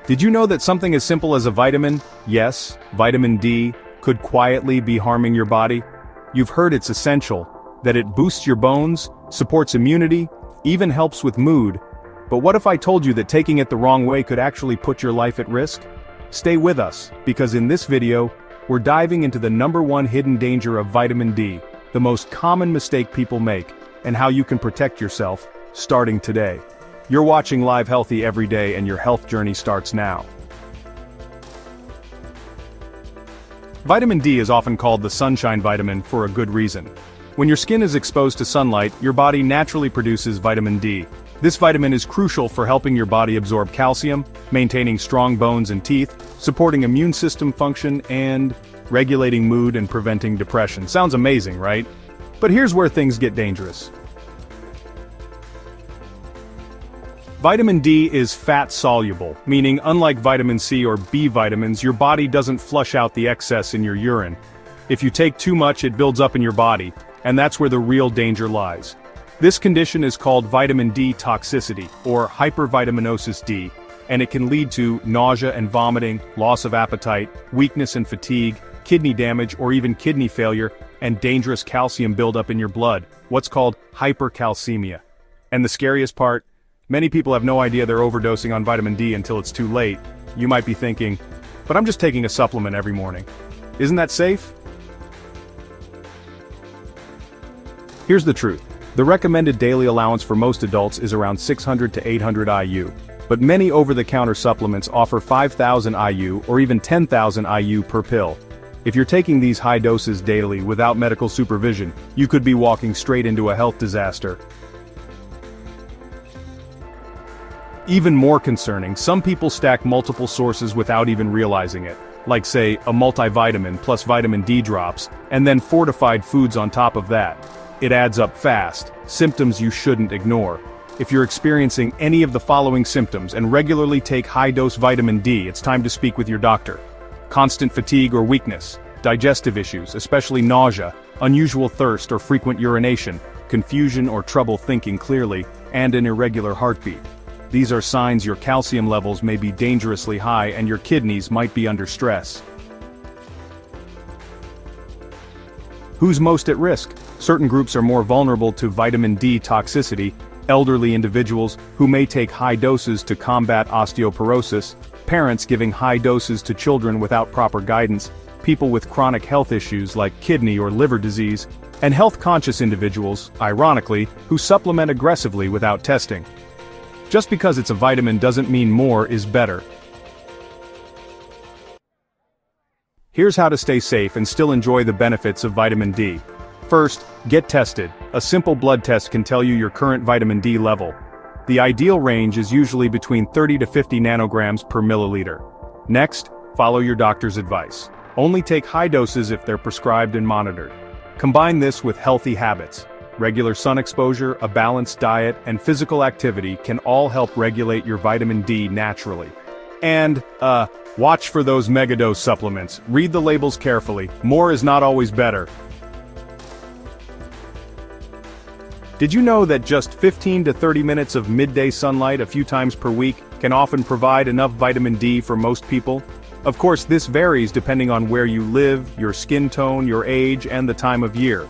Did you know that something as simple as a vitamin, yes, vitamin D, could quietly be harming your body? You've heard it's essential, that it boosts your bones, supports immunity, even helps with mood. But what if I told you that taking it the wrong way could actually put your life at risk? Stay with us, because in this video, we're diving into the #1 hidden danger of vitamin D, the most common mistake people make, and how you can protect yourself, starting today. You're watching Live Healthy every day, and your health journey starts now. Vitamin D is often called the sunshine vitamin for a good reason. When your skin is exposed to sunlight, your body naturally produces vitamin D. This vitamin is crucial for helping your body absorb calcium, maintaining strong bones and teeth, supporting immune system function, and regulating mood and preventing depression. Sounds amazing, right? But here's where things get dangerous. Vitamin D is fat-soluble, meaning unlike vitamin C or B vitamins, your body doesn't flush out the excess in your urine. If you take too much, it builds up in your body, and that's where the real danger lies. This condition is called vitamin D toxicity, or hypervitaminosis D, and it can lead to nausea and vomiting, loss of appetite, weakness and fatigue, kidney damage or even kidney failure, and dangerous calcium buildup in your blood, what's called hypercalcemia. And the scariest part? Many people have no idea they're overdosing on vitamin D until it's too late. You might be thinking, but I'm just taking a supplement every morning. Isn't that safe? Here's the truth. The recommended daily allowance for most adults is around 600 to 800 IU, but many over-the-counter supplements offer 5,000 IU or even 10,000 IU per pill. If you're taking these high doses daily without medical supervision, you could be walking straight into a health disaster. Even more concerning, some people stack multiple sources without even realizing it, like say, a multivitamin plus vitamin D drops, and then fortified foods on top of that. It adds up fast, symptoms you shouldn't ignore. If you're experiencing any of the following symptoms and regularly take high-dose vitamin D, it's time to speak with your doctor. Constant fatigue or weakness, digestive issues, especially nausea, unusual thirst or frequent urination, confusion or trouble thinking clearly, and an irregular heartbeat. These are signs your calcium levels may be dangerously high and your kidneys might be under stress. Who's most at risk? Certain groups are more vulnerable to vitamin D toxicity: elderly individuals who may take high doses to combat osteoporosis, parents giving high doses to children without proper guidance, people with chronic health issues like kidney or liver disease, and health-conscious individuals, ironically, who supplement aggressively without testing. Just because it's a vitamin doesn't mean more is better. Here's how to stay safe and still enjoy the benefits of vitamin D. First, get tested. A simple blood test can tell you your current vitamin D level. The ideal range is usually between 30 to 50 nanograms per milliliter. Next, follow your doctor's advice. Only take high doses if they're prescribed and monitored. Combine this with healthy habits. Regular sun exposure, a balanced diet, and physical activity can all help regulate your vitamin D naturally. And, watch for those megadose supplements. Read the labels carefully. More is not always better. Did you know that just 15 to 30 minutes of midday sunlight a few times per week can often provide enough vitamin D for most people? Of course, this varies depending on where you live, your skin tone, your age, and the time of year.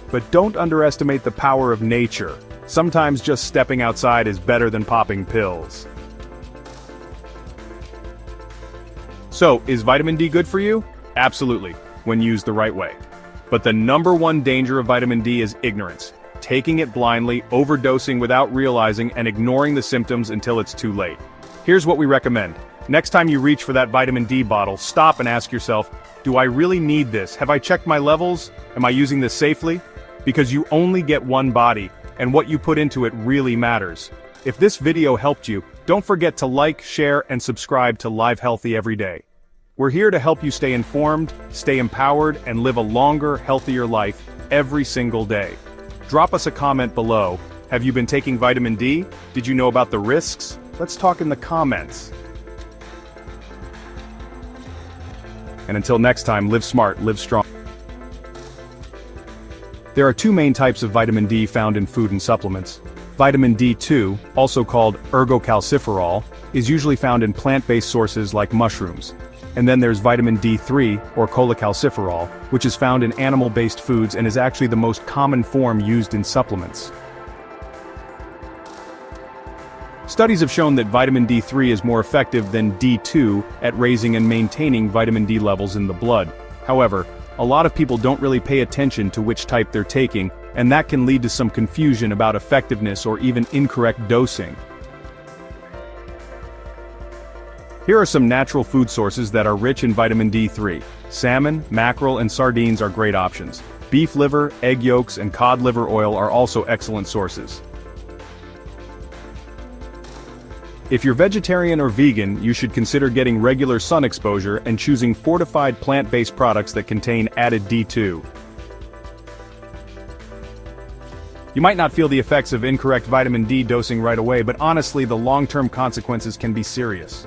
But don't underestimate the power of nature. Sometimes just stepping outside is better than popping pills. So, is vitamin D good for you? Absolutely, when used the right way. But the #1 danger of vitamin D is ignorance. Taking it blindly, overdosing without realizing, and ignoring the symptoms until it's too late. Here's what we recommend. Next time you reach for that vitamin D bottle, stop and ask yourself, do I really need this? Have I checked my levels? Am I using this safely? Because you only get one body, and what you put into it really matters. If this video helped you, don't forget to like, share, and subscribe to Live Healthy every day. We're here to help you stay informed, stay empowered, and live a longer, healthier life every single day. Drop us a comment below. Have you been taking vitamin D? Did you know about the risks? Let's talk in the comments. And until next time, live smart, live strong. There are two main types of vitamin D found in food and supplements. Vitamin D2, also called ergocalciferol, is usually found in plant-based sources like mushrooms. And then there's vitamin D3, or cholecalciferol, which is found in animal-based foods and is actually the most common form used in supplements. Studies have shown that vitamin D3 is more effective than D2 at raising and maintaining vitamin D levels in the blood. However, a lot of people don't really pay attention to which type they're taking, and that can lead to some confusion about effectiveness or even incorrect dosing. Here are some natural food sources that are rich in vitamin D3. Salmon, mackerel, and sardines are great options. Beef liver, egg yolks, and cod liver oil are also excellent sources. If you're vegetarian or vegan, you should consider getting regular sun exposure and choosing fortified plant-based products that contain added D2. You might not feel the effects of incorrect vitamin D dosing right away, but honestly, the long-term consequences can be serious.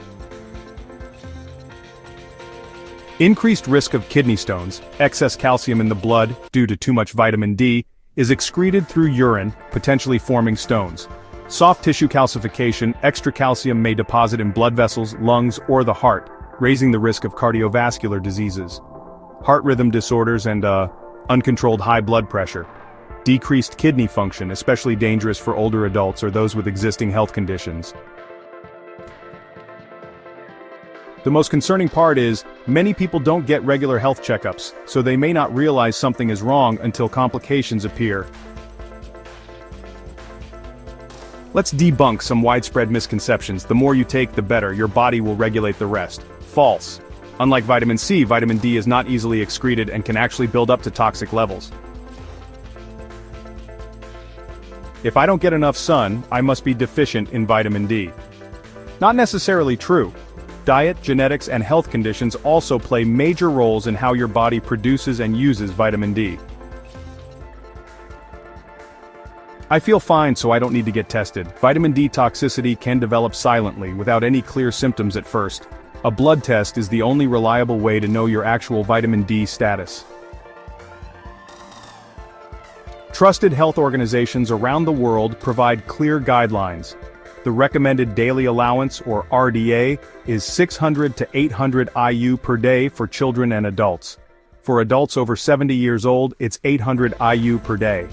Increased risk of kidney stones, excess calcium in the blood due to too much vitamin D, is excreted through urine, potentially forming stones. Soft tissue calcification, extra calcium may deposit in blood vessels, lungs, or the heart, raising the risk of cardiovascular diseases. Heart rhythm disorders and uncontrolled high blood pressure. Decreased kidney function, especially dangerous for older adults or those with existing health conditions. The most concerning part is, many people don't get regular health checkups, so they may not realize something is wrong until complications appear. Let's debunk some widespread misconceptions. The more you take, the better. Your body will regulate the rest. False. Unlike vitamin C, vitamin D is not easily excreted and can actually build up to toxic levels. If I don't get enough sun, I must be deficient in vitamin D. Not necessarily true. Diet, genetics, and health conditions also play major roles in how your body produces and uses vitamin D. I feel fine, so I don't need to get tested. Vitamin D toxicity can develop silently, without any clear symptoms at first. A blood test is the only reliable way to know your actual vitamin D status. Trusted health organizations around the world provide clear guidelines. The recommended daily allowance, or RDA, is 600 to 800 IU per day for children and adults. For adults over 70 years old, it's 800 IU per day.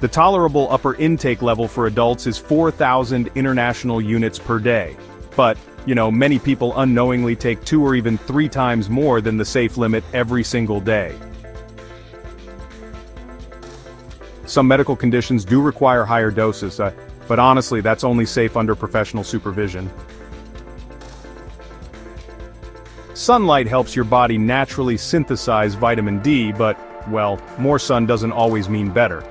The tolerable upper intake level for adults is 4,000 international units per day. But, many people unknowingly take 2 or even 3 times more than the safe limit every single day. Some medical conditions do require higher doses, but honestly, that's only safe under professional supervision. Sunlight helps your body naturally synthesize vitamin D, but, well, more sun doesn't always mean better.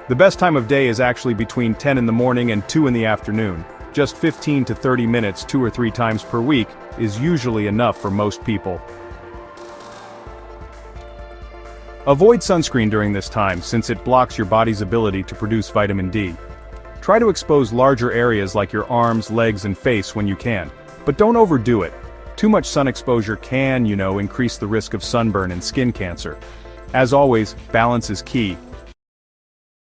The best time of day is actually between 10 in the morning and 2 in the afternoon. Just 15 to 30 minutes 2 or 3 times per week is usually enough for most people. Avoid sunscreen during this time since it blocks your body's ability to produce vitamin D. Try to expose larger areas like your arms, legs, and face when you can. But don't overdo it. Too much sun exposure can, increase the risk of sunburn and skin cancer. As always, balance is key.